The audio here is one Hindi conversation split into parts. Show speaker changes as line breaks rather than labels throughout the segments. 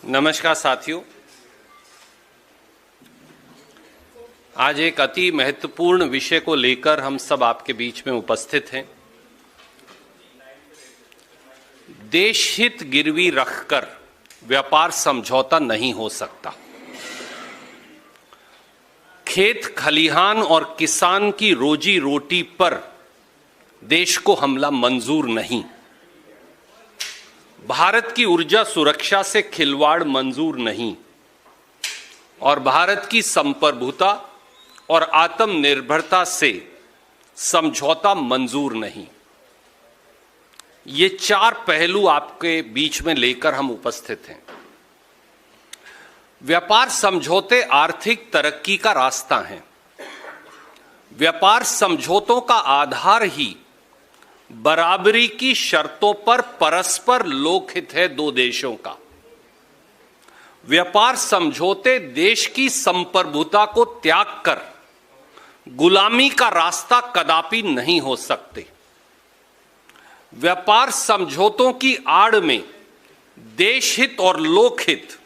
नमस्कार साथियों, आज एक अति महत्वपूर्ण विषय को लेकर हम सब आपके बीच में उपस्थित हैं। देश हित गिरवी रखकर व्यापार समझौता नहीं हो सकता। खेत खलिहान और किसान की रोजी रोटी पर देश को हमला मंजूर नहीं। भारत की ऊर्जा सुरक्षा से खिलवाड़ मंजूर नहीं और भारत की संप्रभुता और आत्मनिर्भरता से समझौता मंजूर नहीं। ये चार पहलू आपके बीच में लेकर हम उपस्थित हैं। व्यापार समझौते आर्थिक तरक्की का रास्ता हैं। व्यापार समझौतों का आधार ही बराबरी की शर्तों पर परस्पर लोकहित है दो देशों का। व्यापार समझौते देश की संप्रभुता को त्याग कर गुलामी का रास्ता कदापि नहीं हो सकते। व्यापार समझौतों की आड़ में देशहित और लोकहित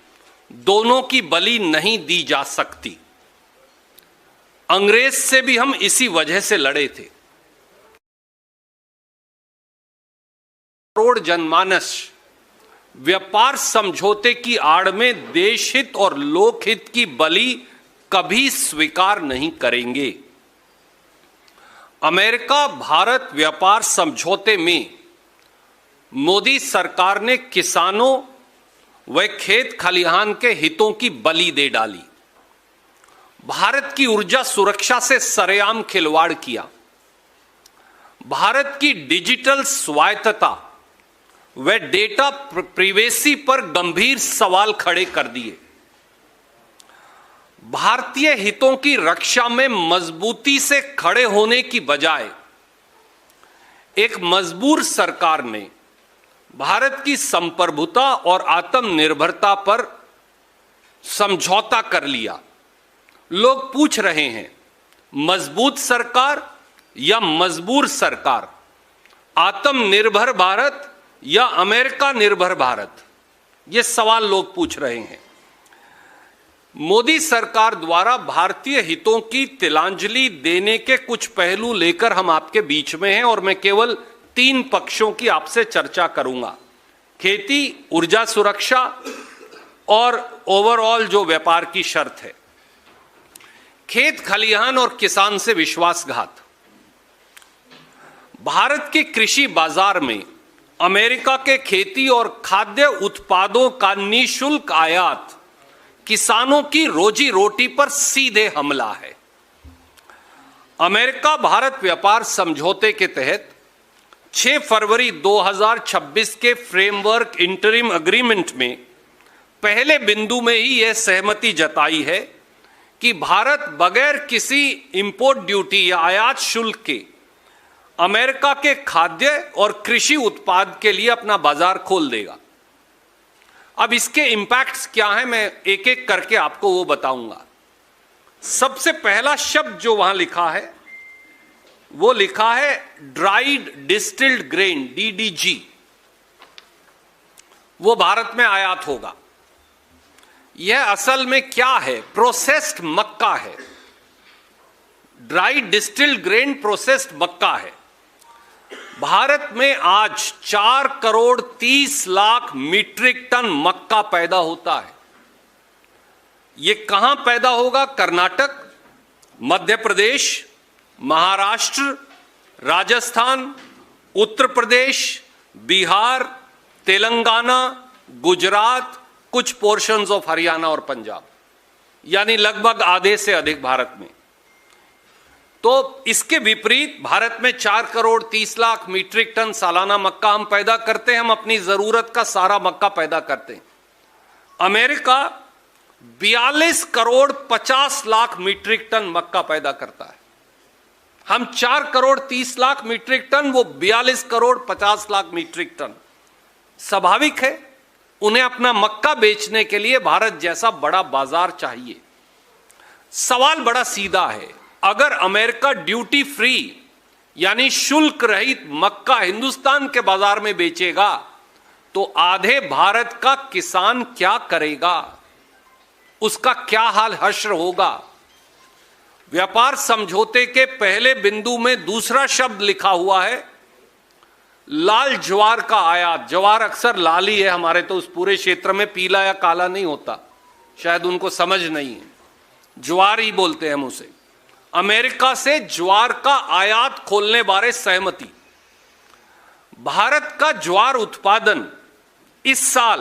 दोनों की बलि नहीं दी जा सकती। अंग्रेज से भी हम इसी वजह से लड़े थे। करोड़ जनमानस व्यापार समझौते की आड़ में देशहित और लोकहित की बलि कभी स्वीकार नहीं करेंगे। अमेरिका भारत व्यापार समझौते में मोदी सरकार ने किसानों व खेत खलिहान के हितों की बलि दे डाली। भारत की ऊर्जा सुरक्षा से सरेआम खिलवाड़ किया। भारत की डिजिटल स्वायत्तता व डेटा प्रिवेसी पर गंभीर सवाल खड़े कर दिए। भारतीय हितों की रक्षा में मजबूती से खड़े होने की बजाय एक मजबूर सरकार ने भारत की संप्रभुता और आत्मनिर्भरता पर समझौता कर लिया। लोग पूछ रहे हैं, मजबूत सरकार या मजबूर सरकार? आत्मनिर्भर भारत या अमेरिका निर्भर भारत? ये सवाल लोग पूछ रहे हैं। मोदी सरकार द्वारा भारतीय हितों की तिलांजलि देने के कुछ पहलू लेकर हम आपके बीच में हैं और मैं केवल तीन पक्षों की आपसे चर्चा करूंगा। खेती, ऊर्जा सुरक्षा और ओवरऑल जो व्यापार की शर्त है। खेत खलिहान और किसान से विश्वासघात। भारत के कृषि बाजार में अमेरिका के खेती और खाद्य उत्पादों का निःशुल्क आयात किसानों की रोजी रोटी पर सीधे हमला है। अमेरिका भारत व्यापार समझौते के तहत 6 फरवरी 2026 के फ्रेमवर्क इंटरिम एग्रीमेंट में पहले बिंदु में ही यह सहमति जताई है कि भारत बगैर किसी इंपोर्ट ड्यूटी या आयात शुल्क के अमेरिका के खाद्य और कृषि उत्पाद के लिए अपना बाजार खोल देगा। अब इसके इंपैक्ट्स क्या हैं, मैं एक एक करके आपको वो बताऊंगा। सबसे पहला शब्द जो वहां लिखा है वो लिखा है ड्राइड डिस्टिल्ड ग्रेन, DDG। वो भारत में आयात होगा। यह असल में क्या है? प्रोसेस्ड मक्का है। ड्राइड डिस्टिल्ड ग्रेन प्रोसेस्ड मक्का है। भारत में आज 4 करोड़ 30 लाख मीट्रिक टन मक्का पैदा होता है। यह कहां पैदा होगा? कर्नाटक, मध्य प्रदेश, महाराष्ट्र, राजस्थान, उत्तर प्रदेश, बिहार, तेलंगाना, गुजरात, कुछ पोर्शंस ऑफ हरियाणा और पंजाब, यानी लगभग आधे से अधिक भारत में। तो इसके विपरीत भारत में 4 करोड़ 30 लाख मीट्रिक टन सालाना मक्का हम पैदा करते हैं। हम अपनी जरूरत का सारा मक्का पैदा करते हैं। America 42 crore 50 lakh metric ton मक्का पैदा करता है। हम 4 करोड़ 30 लाख मीट्रिक टन, वो 42 करोड़ 50 लाख मीट्रिक टन। स्वाभाविक है उन्हें अपना मक्का बेचने के लिए भारत जैसा बड़ा बाजार चाहिए। सवाल बड़ा सीधा है, अगर अमेरिका ड्यूटी फ्री यानी शुल्क रहित मक्का हिंदुस्तान के बाजार में बेचेगा तो आधे भारत का किसान क्या करेगा, उसका क्या हाल हश्र होगा। व्यापार समझौते के पहले बिंदु में दूसरा शब्द लिखा हुआ है, लाल ज्वार का आयात। ज्वार अक्सर लाल ही है हमारे, तो उस पूरे क्षेत्र में पीला या काला नहीं होता, शायद उनको समझ नहीं है, ज्वार ही बोलते हैं हम उसे। अमेरिका से ज्वार का आयात खोलने बारे सहमति। भारत का ज्वार उत्पादन इस साल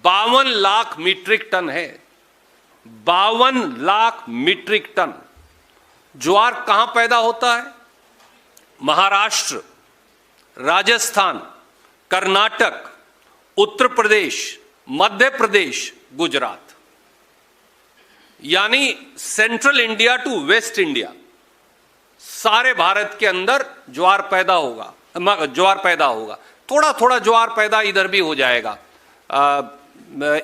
52 लाख मीट्रिक टन है। 52 लाख मीट्रिक टन ज्वार कहां पैदा होता है? महाराष्ट्र, राजस्थान, कर्नाटक, उत्तर प्रदेश, मध्य प्रदेश, गुजरात, यानी central India to west India, सारे भारत के अंदर ज्वार पैदा होगा। थोड़ा थोड़ा ज्वार पैदा इधर भी हो जाएगा,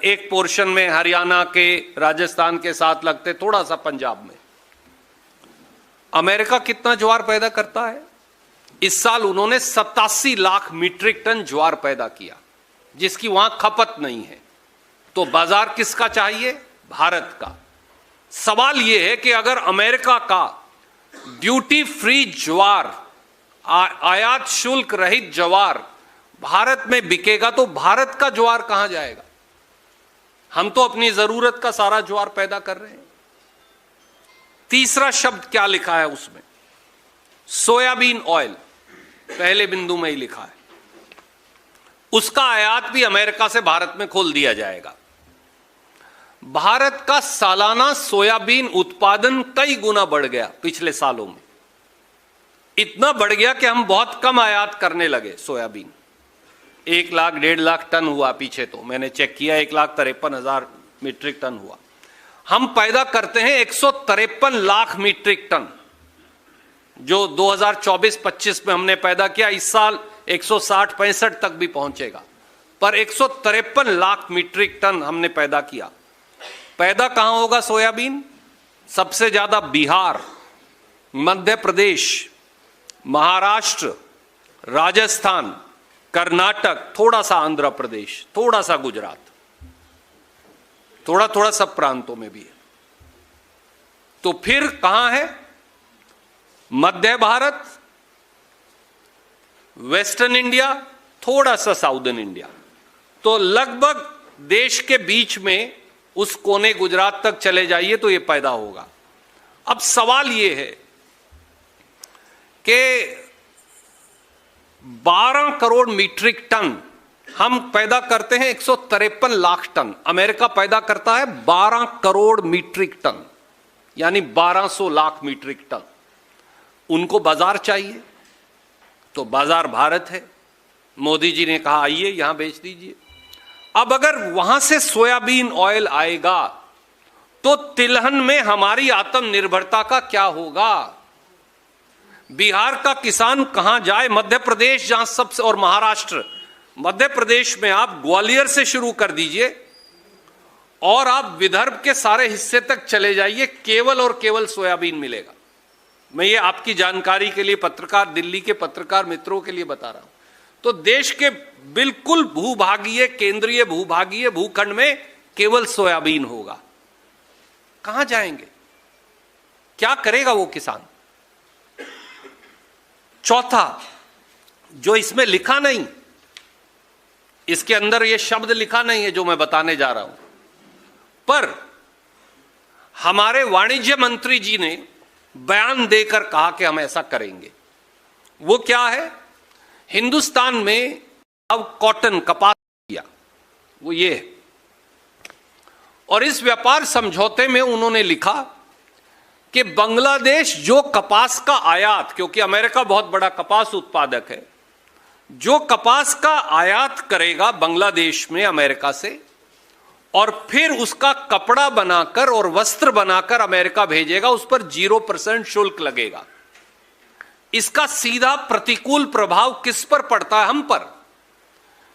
एक पोर्शन में हरियाणा के, राजस्थान के साथ लगते, थोड़ा सा पंजाब में। अमेरिका कितना ज्वार पैदा करता है? इस साल उन्होंने 87 लाख मीट्रिक टन ज्वार पैदा किया, जिसकी वहां खपत नहीं है। तो बाजार किसका चाहिए? भारत का। सवाल यह है कि अगर अमेरिका का ड्यूटी फ्री ज्वार, आयात शुल्क रहित ज्वार भारत में बिकेगा, तो भारत का ज्वार कहां जाएगा? हम तो अपनी जरूरत का सारा ज्वार पैदा कर रहे हैं। तीसरा शब्द क्या लिखा है उसमें? सोयाबीन ऑयल, पहले बिंदु में ही लिखा है। उसका आयात भी अमेरिका से भारत में खोल दिया जाएगा। भारत का सालाना सोयाबीन उत्पादन कई गुना बढ़ गया पिछले सालों में। इतना बढ़ गया कि हम बहुत कम आयात करने लगे सोयाबीन। 1 लाख 1.5 लाख टन हुआ पीछे, तो मैंने चेक किया 1,53,000 मीट्रिक टन हुआ। हम पैदा करते हैं 153 लाख मीट्रिक टन, जो 2024-25 में हमने पैदा किया। इस साल 160-65 तक भी पहुंचेगा, पर 153 लाख मीट्रिक टन हमने पैदा किया। पैदा कहां होगा सोयाबीन? सबसे ज्यादा बिहार, मध्य प्रदेश, महाराष्ट्र, राजस्थान, कर्नाटक, थोड़ा सा आंध्र प्रदेश, थोड़ा सा गुजरात, थोड़ा थोड़ा सब प्रांतों में भी है। तो फिर कहां है? मध्य भारत, वेस्टर्न इंडिया, थोड़ा सा साउदर्न इंडिया। तो लगभग देश के बीच में उस कोने गुजरात तक चले जाइए तो यह पैदा होगा। अब सवाल यह है कि 12 करोड़ मीट्रिक टन हम पैदा करते हैं, 153 लाख टन। अमेरिका पैदा करता है 12 करोड़ मीट्रिक टन, यानी 1200 लाख मीट्रिक टन। उनको बाजार चाहिए, तो बाजार भारत है। मोदी जी ने कहा आइए यहां बेच दीजिए। अब अगर वहां से सोयाबीन ऑयल आएगा तो तिलहन में हमारी आत्मनिर्भरता का क्या होगा? बिहार का किसान कहां जाए? मध्य प्रदेश जहां सबसे, और महाराष्ट्र, मध्य प्रदेश में आप ग्वालियर से शुरू कर दीजिए और आप विदर्भ के सारे हिस्से तक चले जाइए, केवल और केवल सोयाबीन मिलेगा। मैं ये आपकी जानकारी के लिए, पत्रकार, दिल्ली के पत्रकार मित्रों के लिए बता रहा हूं। तो देश के बिल्कुल भूभागीय, केंद्रीय भूभागीय भूखंड में केवल सोयाबीन होगा। कहां जाएंगे? क्या करेगा वो किसान? चौथा, जो इसमें लिखा नहीं, इसके अंदर ये शब्द लिखा नहीं है जो मैं बताने जा रहा हूं, पर हमारे वाणिज्य मंत्री जी ने बयान देकर कहा कि हम ऐसा करेंगे। वो क्या है? हिंदुस्तान में अब कॉटन, कपास किया, वो ये है। और इस व्यापार समझौते में उन्होंने लिखा कि बांग्लादेश जो कपास का आयात, क्योंकि अमेरिका बहुत बड़ा कपास उत्पादक है, जो कपास का आयात करेगा बांग्लादेश में अमेरिका से, और फिर उसका कपड़ा बनाकर और वस्त्र बनाकर अमेरिका भेजेगा, उस पर 0% शुल्क लगेगा। इसका सीधा प्रतिकूल प्रभाव किस पर पड़ता है? हम पर,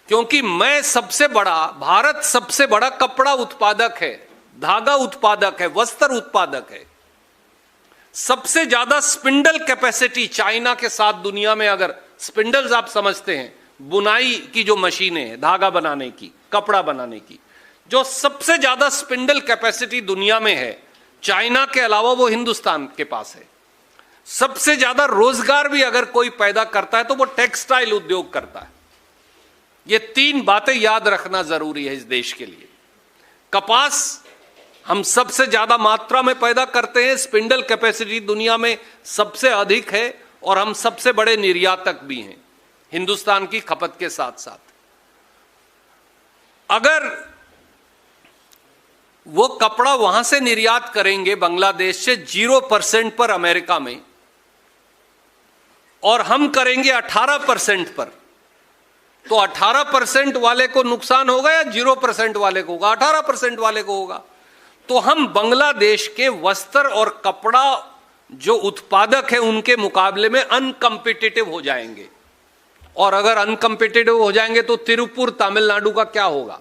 क्योंकि भारत सबसे बड़ा कपड़ा उत्पादक है, धागा उत्पादक है, वस्त्र उत्पादक है। सबसे ज्यादा स्पिंडल कैपेसिटी चाइना के साथ दुनिया में, अगर स्पिंडल्स आप समझते हैं बुनाई की जो मशीनें हैं, धागा बनाने की, कपड़ा बनाने की, जो सबसे ज्यादा स्पिंडल कैपेसिटी दुनिया में है, चाइना के अलावा वो हिंदुस्तान के पास है। सबसे ज्यादा रोजगार भी अगर कोई पैदा करता है तो वो टेक्सटाइल उद्योग करता है। ये तीन बातें याद रखना जरूरी है इस देश के लिए। कपास हम सबसे ज्यादा मात्रा में पैदा करते हैं, स्पिंडल कैपेसिटी दुनिया में सबसे अधिक है और हम सबसे बड़े निर्यातक भी हैं हिंदुस्तान की खपत के साथ साथ। अगर वो कपड़ा वहां से निर्यात करेंगे बांग्लादेश से 0% पर अमेरिका में, और हम करेंगे 18% पर, तो 18% वाले को नुकसान होगा या 0% वाले को होगा? 18% वाले को होगा। तो हम बांग्लादेश के वस्त्र और कपड़ा जो उत्पादक है उनके मुकाबले में अनकंपिटिटिव हो जाएंगे। और अगर अनकंपिटिटिव हो जाएंगे तो तिरुपुर तमिलनाडु का क्या होगा,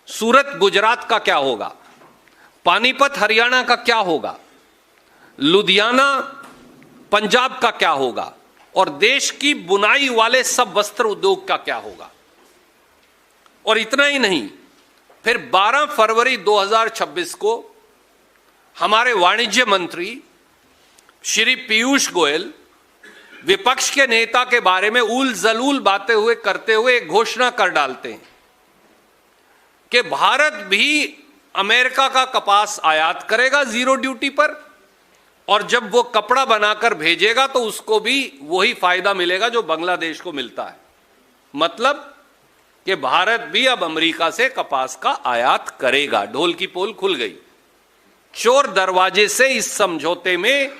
सूरत गुजरात का क्या होगा, पानीपत हरियाणा का क्या होगा, लुधियाना पंजाब का क्या होगा, और देश की बुनाई वाले सब वस्त्र उद्योग का क्या होगा। और इतना ही नहीं, फिर 12 फरवरी 2026 को हमारे वाणिज्य मंत्री श्री पीयूष गोयल विपक्ष के नेता के बारे में उल जलूल बातें करते हुए एक घोषणा कर डालते हैं कि भारत भी अमेरिका का कपास आयात करेगा 0 ड्यूटी पर, और जब वो कपड़ा बनाकर भेजेगा तो उसको भी वही फायदा मिलेगा जो बांग्लादेश को मिलता है। मतलब कि भारत भी अब अमेरिका से कपास का आयात करेगा। ढोल की पोल खुल गई। चोर दरवाजे से इस समझौते में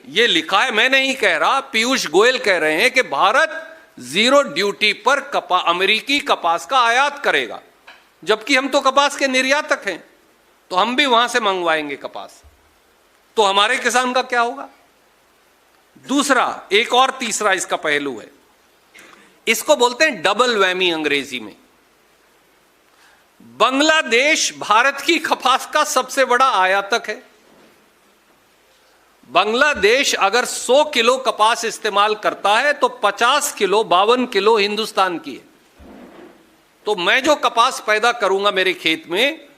यह लिखा है, मैं नहीं कह रहा, पीयूष गोयल कह रहे हैं कि भारत 0 ड्यूटी पर अमेरिकी कपास का आयात करेगा, जबकि हम तो कपास के निर्यातक हैं, तो हम भी वहां से मंगवाएंगे कपास। तो हमारे किसान का क्या होगा? दूसरा, एक और तीसरा इसका पहलू है, इसको बोलते हैं डबल वैमी अंग्रेजी में। बांग्लादेश भारत की कपास का सबसे बड़ा आयातक है। बांग्लादेश अगर 100 किलो कपास इस्तेमाल करता है तो 50 किलो 52 किलो हिंदुस्तान की है। तो मैं जो कपास पैदा करूंगा मेरे खेत में,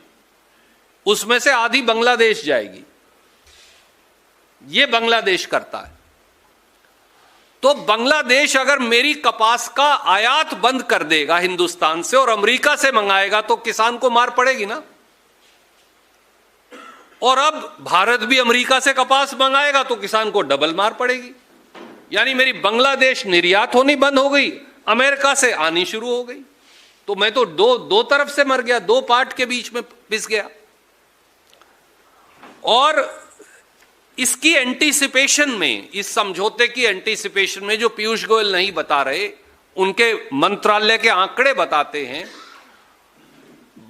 उसमें से आधी बांग्लादेश जाएगी। यह बांग्लादेश करता है। तो बांग्लादेश अगर मेरी कपास का आयात बंद कर देगा हिंदुस्तान से और अमेरिका से मंगाएगा तो किसान को मार पड़ेगी ना। और अब भारत भी अमेरिका से कपास मंगाएगा तो किसान को डबल मार पड़ेगी। यानी मेरी बांग्लादेश निर्यात होनी बंद हो गई, अमेरिका से आनी शुरू हो गई। तो मैं तो दो तरफ से मर गया, 2 पार्ट के बीच में पिस गया। और इसकी एंटीसिपेशन में, इस समझौते की एंटीसिपेशन में, जो पीयूष गोयल नहीं बता रहे, उनके मंत्रालय के आंकड़े बताते हैं,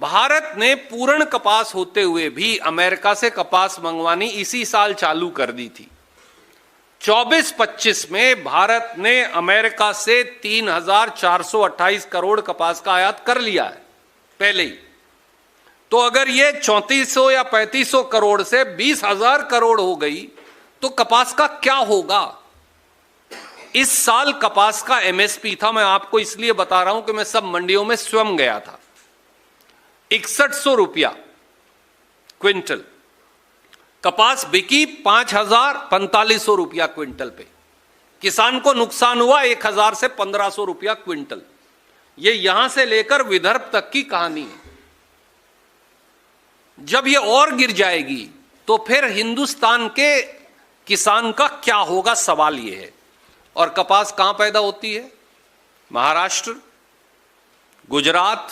भारत ने पूर्ण कपास होते हुए भी अमेरिका से कपास मंगवानी इसी साल चालू कर दी थी। 24-25 में भारत ने अमेरिका से 3,428 करोड़ कपास का आयात कर लिया है पहले ही। तो अगर ये 3400 या 3500 करोड़ से 20,000 करोड़ हो गई तो कपास का क्या होगा? इस साल कपास का एमएसपी था, मैं आपको इसलिए बता रहा हूं कि मैं सब मंडियों में स्वयं गया था, 6100 रुपया क्विंटल। कपास बिकी 5,4500 रुपया क्विंटल पे। किसान को नुकसान हुआ 1,000 से 1,500 रुपया क्विंटल। ये यहां से लेकर विदर्भ तक की कहानी है। जब ये और गिर जाएगी तो फिर हिंदुस्तान के किसान का क्या होगा, सवाल ये है। और कपास कहां पैदा होती है? महाराष्ट्र, गुजरात,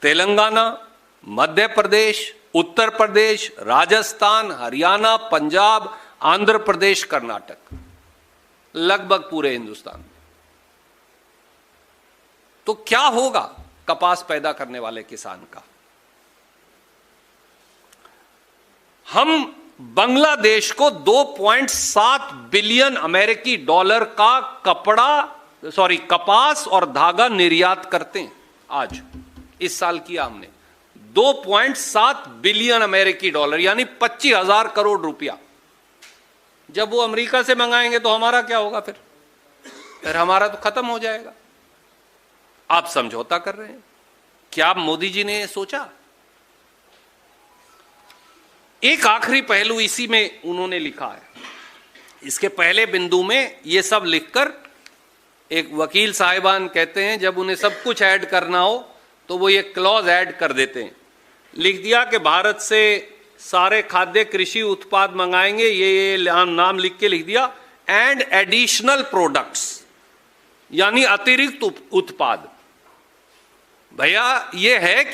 तेलंगाना, मध्य प्रदेश, उत्तर प्रदेश, राजस्थान, हरियाणा, पंजाब, आंध्र प्रदेश, कर्नाटक, लगभग पूरे हिंदुस्तान। तो क्या होगा कपास पैदा करने वाले किसान का? हम बांग्लादेश को 2.7 बिलियन अमेरिकी डॉलर का कपास और धागा निर्यात करते हैं। आज इस साल किया हमने 2.7 बिलियन अमेरिकी डॉलर, यानी 25,000 करोड़ रुपया। जब वो अमेरिका से मंगाएंगे तो हमारा क्या होगा? फिर हमारा तो खत्म हो जाएगा। आप समझौता कर रहे हैं। क्या मोदी जी ने सोचा? एक आखिरी पहलू इसी में उन्होंने लिखा है। इसके पहले बिंदु में ये सब लिखकर एक वकील साहिबान कहते हैं जब उन्हें सब कुछ ऐड करना हो तो वो ये क्लॉज ऐड कर देते हैं। लिख दिया कि भारत से सारे खाद्य कृषि उत्पाद मंगाएंगे, ये नाम लिख के लिख दिया, एंड एडिशनल प्रोडक्ट्स, यानी अतिरिक्त उत्पाद। भैया ये है